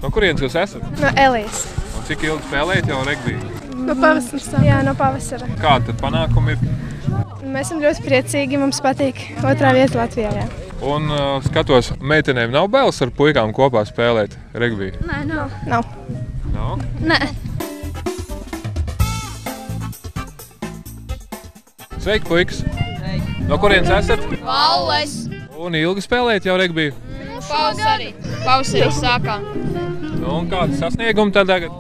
No kurienes jūs esat? No Elijas. Un cik ilgi spēlējat jau regbiju? No pavasara. Jā, no pavasara. Kādi tad panākumi ir? Mēs esam ļoti priecīgi, mums patīk 2. vieta Latvijā. Jā. Un skatos, meitenēm nav bailes ar puikām kopā spēlēt regbiju? Nē, nav. Nav. Nav? Nē. Sveiki, puikas! No kurienes esat? Valles. Un ilgi spēlējat jau regbiju? Pavasarī sākām. Nu, un kādi sasniegumi tad tagad?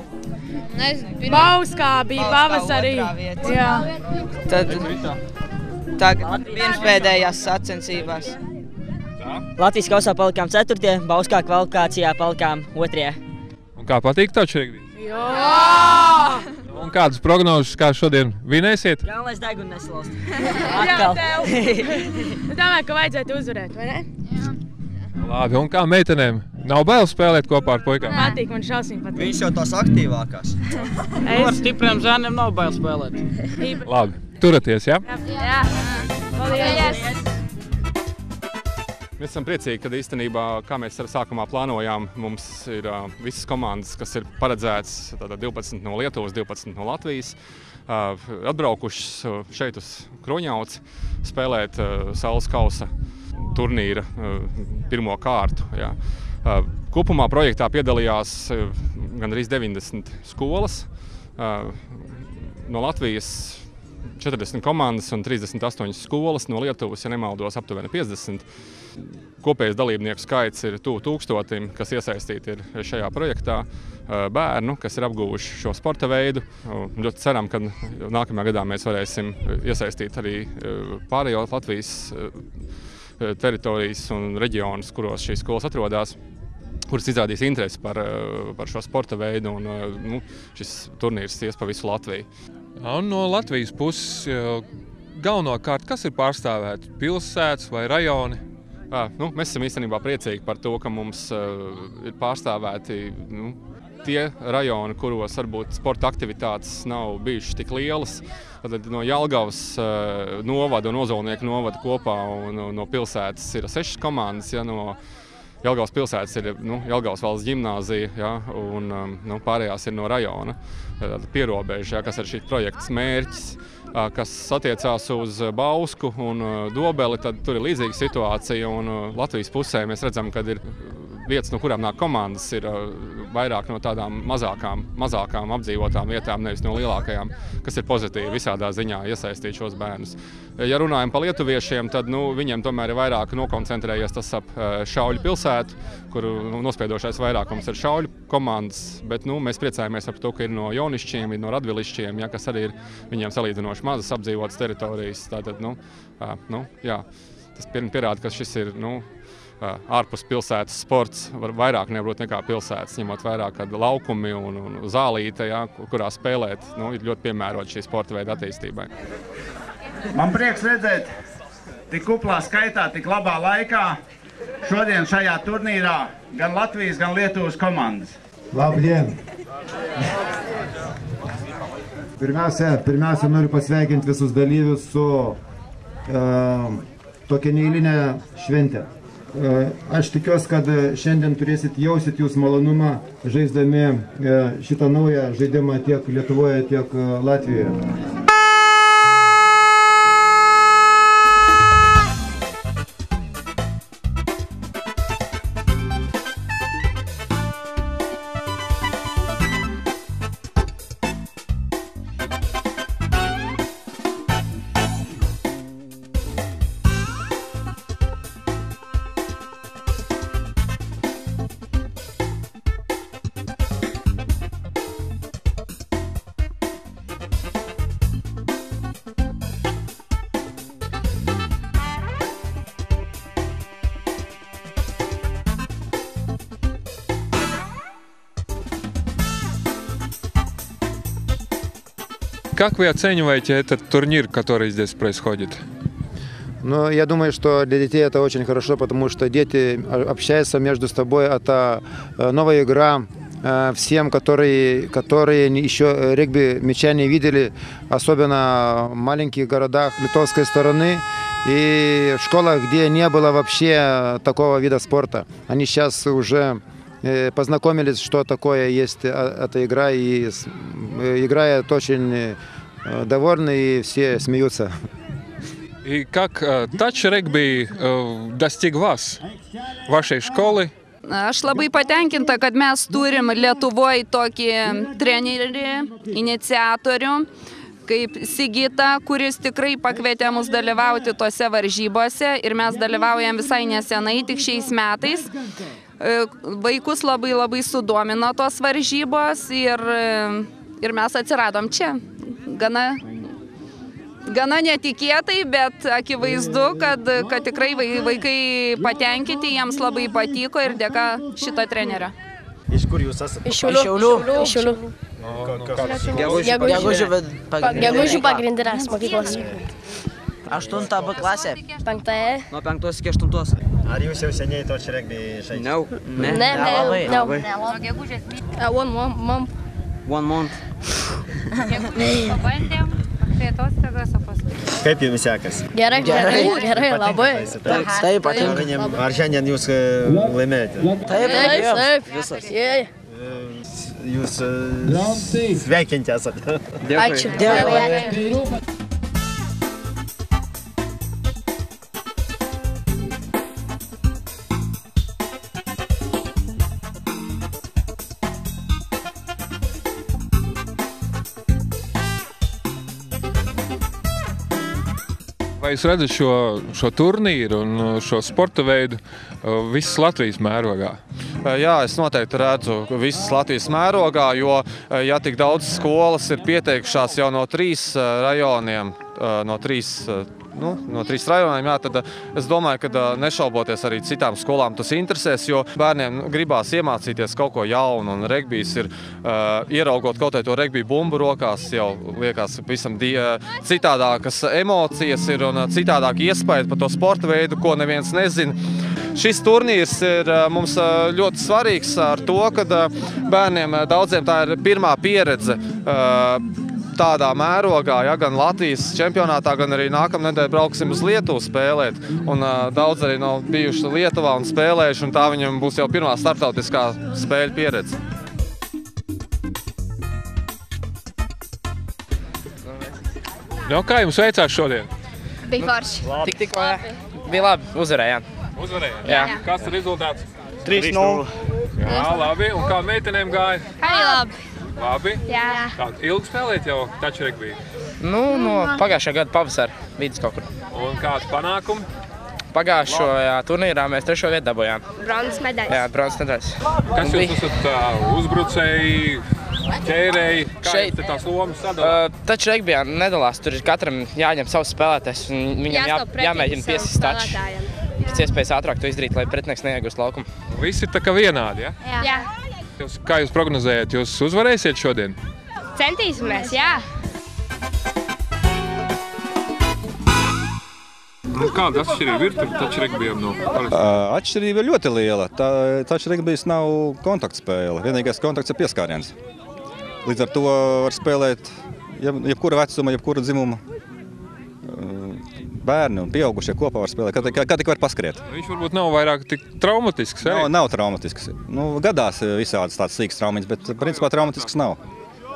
Nezinu, Bauskā bija pavasarī. Jā. Tad tagad pirmspēdējās sacensībās. Latvijas kausā palikām 4., Bauskā kvalifikācijā palikām 2. Un kā patīk taču regbiju? Jā! Un kādas prognozes, kā šodien vinēsiet? Galvenais degunu nesalauzt. Jā, tev. Domāju, ka vajadzētu uzvarēt, vai ne? Labi, un kā meitenēm? Nav bail spēlēt kopā ar puikām? Patīk, man šausmīgi patīk. Viņš jau tās aktīvākās. Ar stipriem zēniem nav bail spēlēt. Labi, turaties, jā? Jā. Paldies. Mēs esam priecīgi, ka īstenībā, kā mēs sākumā plānojām, mums ir visas komandas, kas ir paredzētas 12 no Lietuvas, 12 no Latvijas, atbraukušas šeit uz Kruņauci spēlēt Saules kausa turnīra pirmo kārtu. Jā. Kopumā projektā piedalījās gandrīz 90 skolas, no Latvijas 40 komandas un 38 skolas, no Lietuvas, ja nemaldos, aptuveni 50. Kopējais dalībnieku skaits ir tuvu 1000, kas iesaistīti ir šajā projektā, bērnu, kas ir apguvuši šo sporta veidu. Ļoti ceram, ka nākamajā gadā mēs varēsim iesaistīt arī pārējo Latvijas teritorijas un reģionus, kuros šīs skolas atrodas, kuras izrādīs interesi par šo sporta veidu, un šis turnīrs ies pa visu Latviju. Un no Latvijas puses galvenokārt, kas ir pārstāvēti? Pilsētas vai rajoni? Mēs esam īstenībā priecīgi par to, ka mums ir pārstāvēti tie rajoni, kuros varbūt sporta aktivitātes nav bijušas tik lielas. Tad no Jelgavas novada un Ozolnieku novada kopā un no pilsētas ir 6 komandas. Ja, no Jelgavas pilsētas ir Jelgavas valsts ģimnāzija, ja, un pārējās ir no rajona. Pierobeža, ja, kas ir šī projekts mērķis, kas attiecās uz Bausku un Dobeli, tad tur ir līdzīga situācija. Un Latvijas pusē mēs redzam, ka ir vietas, no kurām nāk komandas, ir vairāk no tādām mazākām apdzīvotām vietām, nevis no lielākajām, kas ir pozitīvi visādā ziņā iesaistīt šos bērnus. Ja runājam par lietuviešiem, tad viņiem tomēr ir vairāk nokoncentrējies tas ap Šauļu pilsētu, kur nospiedošais vairākums ir Šauļu komandas, bet mēs priecājamies par to, ka ir no Jaunišķiem, ir no Radvilišķiem, ja, kas arī ir viņiem salīdzinoši mazas apdzīvotas teritorijas. Tātad, tas pierāda, ka šis ir ārpus pilsētas sports, vairāk nevarbūt nekā pilsētas, ņemot vairāk laukumi un zālīte, ja, kurā spēlēt, ir ļoti piemērot šī sporta veida attīstībai. Man prieks redzēt tik kuplā skaitā, tik labā laikā šodien šajā turnīrā gan Latvijas, gan Lietuvas komandas. Labdien! Pirmiausia, noriu pasveikinti visus dalyvius su tokia neeilinė šventė. Aš tikiuosi, kad šiandien jausit jūs malonumą žaisdami šitą naują žaidimą tiek Lietuvoje, tiek Latvijoje. Как вы оцениваете этот турнир, который здесь происходит? Я думаю, что для детей это очень хорошо, потому что дети общаются между собой. Это новая игра. Всем, которые еще регби мяча не видели, особенно в маленьких городах литовской стороны и в школах, где не было вообще такого вида спорта. Они сейчас уже познакомились, что такое есть эта игра, и играют очень довольны, и все смеются. И как тач-регби достиг вас, вашей školai? Aš labai patenkinta, kad mes turim Lietuvoje tokį trenerį, iniciatorių, kaip Sigita, kuris tikrai pakvietė mus dalyvauti tose varžybose ir mes dalyvaujam visai nesenai, tik šiais metais. Vaikus labai sudomino tos varžybos ir mes atsiradom čia. Gana netikėtai, bet akivaizdu, kad tikrai vaikai patenkinti, jiems labai patiko ir dėka šito trenerio. Iš kur jūs esate? Iš Šiaulių. Gegužių pagrindinės mokyklos. 8 B klasė. 5. Nuo 5 iki 8. Ar jūs jau seniai touch rugby žaidžiate? Nelabai. One month. 1 month. Pabandėm, atostogos, o paskui. Kaip jums sekasi? Gerai, labai. Taip, patinka. Ar šiandien jūs laimėjote? Taip. Visas. Jūs sveikinti esate. Ačiū. Dėkui. Vai jūs redzat šo turnīru un šo sporta veidu visas Latvijas mērogā? Jā, es noteikti redzu visas Latvijas mērogā, jo ja tik daudz skolas ir pieteikušās jau no 3 rajoniem, no 3 rajoniem, jā, tad es domāju, ka nešauboties arī citām skolām tas interesēs, jo bērniem gribās iemācīties kaut ko jaunu, un regbijs ir, ieraugot kaut to regbiju bumbu rokās, jau liekas visam citādākas emocijas ir un citādāk iespēja par to sporta veidu, ko neviens nezina. Šis turnīrs ir mums ļoti svarīgs ar to, ka bērniem daudziem tā ir pirmā pieredze tādā mērogā, ja, gan Latvijas čempionātā, gan arī nākamnedēļ brauksim uz Lietuvu spēlēt. Un daudz arī nav bijuši Lietuvā un spēlējuši, un tā viņam būs jau pirmā starptautiskā spēļu pieredze. Nu, kā jums veicās šodien? Bija forši. Tikko, jā. Bija labi, uzvarējām. Uzvarējām? Jā. Kāds ir rezultāts? 3-0. Jā, labi. Un kā meitenēm gāja? Arī labi. Labi? Jā. Tātad ilgi spēlēt jau taču regbiju? Nu, no pagājušā gada pavasara vidus kaut kur. Un kāds panākumi? Pagājušajā turnīrā mēs 3. vietu dabūjām. Bronzas medaļas. Jā, bronzas medaļas. Kas jūs esat uzbrucēji, ķērēji? Kā jūs tās lomas sadalāt? Taču regbijā nedalās, tur ir katram jāņem savs spēlētājs, un viņam jāmēģina piesist taču. Pēc iespējas ātrāk to izdarīt, lai pretinieks neiegūst laukumu. Visi ir tā kā vienādi, ja? Jā. Kā jūs prognozējat, jūs uzvarēsiet šodien? Centīsimies, jā. Kāda atšķirība ir taču regbijam no parastā? Atšķirība ir ļoti liela. Taču regbijs nav kontaktspēle. Vienīgais kontakts ir pieskāriens. Līdz ar to var spēlēt jebkura vecuma, jebkura dzimuma. Bērni un pieaugušie kopā var spēlēt, kā tik var paskriet. Viņš varbūt nav vairāk tik traumatisks, arī? Nav traumatisks. Gadās visādas tādas sīkas traumiņas, bet principā traumatisks nav.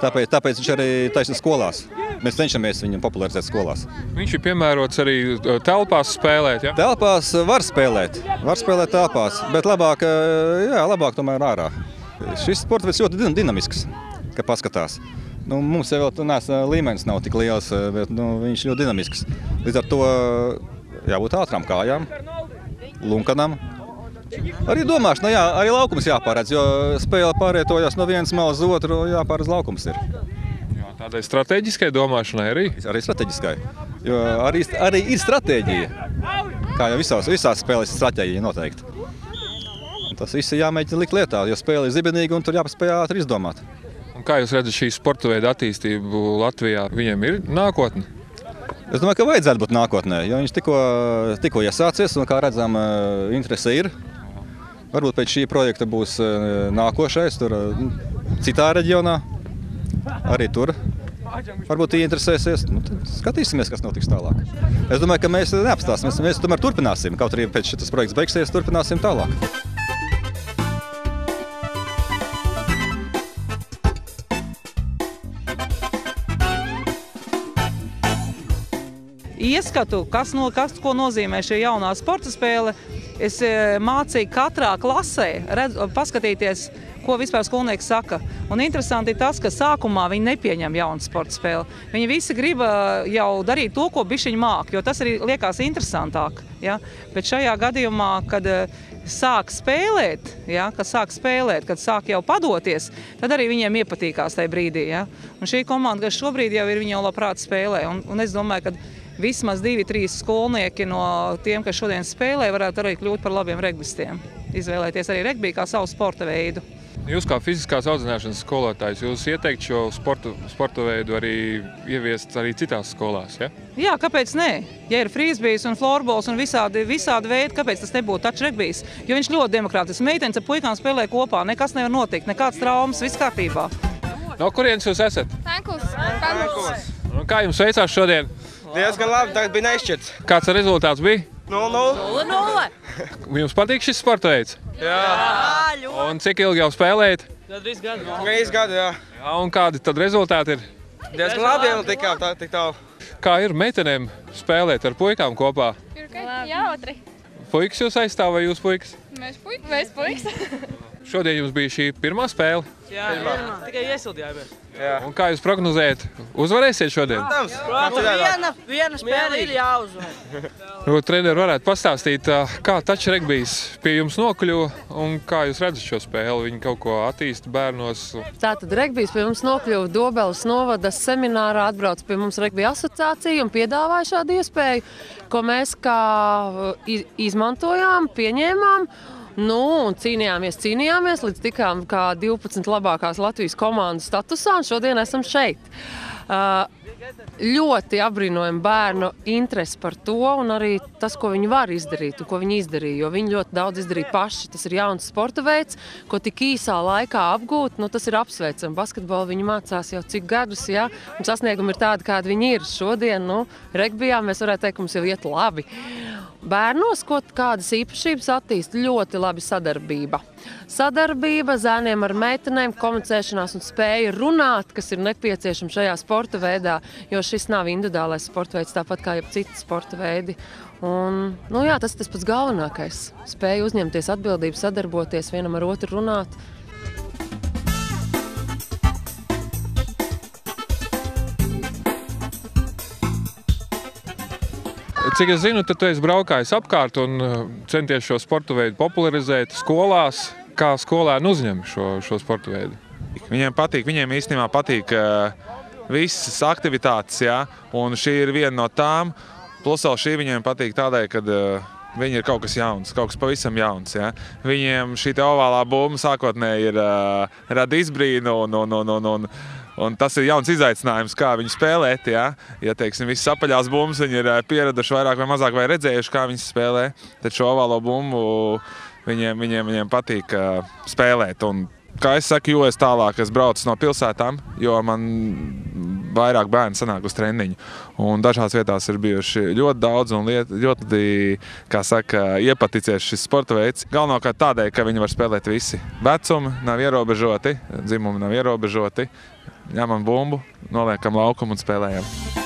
Tāpēc viņš arī taisna skolās. Mēs cenšamies viņu popularizēt skolās. Viņš ir piemērots arī telpās spēlēt, ja? Telpās var spēlēt telpās, bet labāk tomēr ārā. Šis sports veids ļoti dinamisks, kad paskatās. Mums jau līmenis nav tik liels, bet viņš ļoti dinamisks. Līdz ar to jābūt ātrām kājām, lunkanam. Arī domāšana, arī laukums jāpāredz, jo spēle pārvietojas no vienas malas uz otru, jāpāredz laukums ir. Jā, tādai strateģiskai domāšanai arī? Arī strateģiskai, jo arī ir stratēģija. Kā jau visās spēlēs ir stratēģija noteikti. Tas viss ir jāmēģina likt lietā, jo spēle ir zibenīga un tur jāpaspēj ātri izdomāt. Un kā jūs redzat šī sporta veida attīstību Latvijā? Viņiem ir nākotne? Es domāju, ka vajadzētu būt nākotnē, jo viņš tikko iesācies un, kā redzam, interese ir. Varbūt pēc šī projekta būs nākošais, tur citā reģionā, arī tur. Varbūt ieinteresēsies, tad skatīsimies, kas notiks tālāk. Es domāju, ka mēs neapstāsimies, mēs tomēr turpināsim, kaut arī pēc šitas projekts beigsies, turpināsim tālāk. ieskatu, kas ko nozīmē šī jaunā sporta spēle. Es mācīju katrā klasē paskatīties, ko vispār skolnieki saka. Un interesanti ir tas, ka sākumā viņi nepieņem jaunu sporta spēli. Viņi visi grib jau darīt to, ko bišķiņi māk, jo tas arī liekas interesantāk. Ja? Bet šajā gadījumā, kad sāk spēlēt, ja? Kad sāk jau padoties, tad arī viņiem iepatīkās tajā brīdī. Ja? Un šī komanda, kas šobrīd jau ir, viņi jau labprāt spēlē. Un es domāju, ka vismaz 2-3 skolnieki no tiem, kas šodien spēlē, varētu arī kļūt par labiem regbistiem. Izvēlēties arī regbiju kā savu sporta veidu. Jūs kā fiziskās audzināšanas skolotājs, jūs ieteikt šo sporta veidu arī ieviest arī citās skolās, ja? Jā, kāpēc ne? Ja ir frīzbijs un florbols un visādi veidi, kāpēc tas nebūtu taču regbijs? Jo viņš ļoti demokrātisks. Meitenes ar puikām spēlē kopā, nekas nevar notikt, nekāds traumas, viss kārtībā. No kurienes jūs esat? Penkuls. Un kā jums veicās šodien? Diezgan labi, tagad bija neizšķirts. Kāds rezultāts bija? 0-0. Jums patīk šis sporta veids? Jā. Un cik ilgi jau spēlējat? 3 gadu. 3 gadu, jā. Un kādi tad rezultāti ir? Diezgan labi, jau tikām tik tālu. Kā ir meitenēm spēlēt ar puikām kopā? Jautri. Puikas jūs aizstāv vai jūs puikas? Mēs puikas. Šodien jums bija šī pirmā spēle? Jā, tikai iesildījāmies. Un kā jūs prognozējat? Uzvarēsiet šodien? Viena spēle ir jāuzvar. Treneri varētu pastāstīt, kā touch regbijs pie jums nokļuva un kā jūs redzat šo spēli? Viņi kaut ko attīsta bērnos? Tātad regbijs pie mums nokļuva Dobeles novada seminārā, atbrauc pie mums regbija asociācija un piedāvāja šādu iespēju, ko mēs kā izmantojām, pieņēmām. Un cīnījāmies, līdz tikām kā 12 labākās Latvijas komandas statusā, un šodien esam šeit. Ļoti apbrīnojam bērnu interesi par to, un arī tas, ko viņi var izdarīt, un ko viņi izdarīja, jo viņi ļoti daudz izdarīja paši. Tas ir jauns sporta veids, ko tik īsā laikā apgūt, tas ir apsveicami. Basketbolu viņi mācās jau cik gadus, ja? Un sasniegumi ir tādi, kādi viņi ir šodien. Regbijā mēs varētu teikt, ka mums jau iet labi. Bērnos, kādas īpašības attīst, ļoti labi sadarbība. Sadarbība zēniem ar meitenēm, komunicēšanās un spēja runāt, kas ir nepieciešama šajā sporta veidā, jo šis nav individuālais sporta veids, tāpat kā jau citi sporta veidi. Un, tas ir tas pats galvenākais. Spēja uzņemties atbildību, sadarboties, vienam ar otru runāt. Cik es zinu, tad tu esi braukājis apkārt un centies šo sporta veidu popularizēt skolās. Kā skolēni uzņem šo sporta veidu? Viņiem īstenībā patīk visas aktivitātes, ja? Un šī ir viena no tām. Plus vēl šī viņiem patīk tādai, kad viņi ir kaut kas jauns, kaut kas pavisam jauns. Ja? Viņiem šī te ovālā bumba sākotnēji rada izbrīnu un tas ir jauns izaicinājums, kā viņu spēlēt. Ja teiksim, visas apaļās bumbas viņi ir pieraduši vairāk vai mazāk vai redzējuši, kā viņas spēlē, tad šo ovālo bumbu viņiem patīk spēlēt. Un, kā es saku, jo es tālāk braucu no pilsētām, jo man vairāk bērni sanāk uz treniņu. Un dažās vietās ir bijuši ļoti daudz un ļoti, kā saka, iepaticies šis sporta veids. Galvenokārt tādēļ, ka viņi var spēlēt visi. Vecumi nav ierobežoti, dzimumi nav ierobežoti. Ņemam bumbu, noliekam laukumu un spēlējam.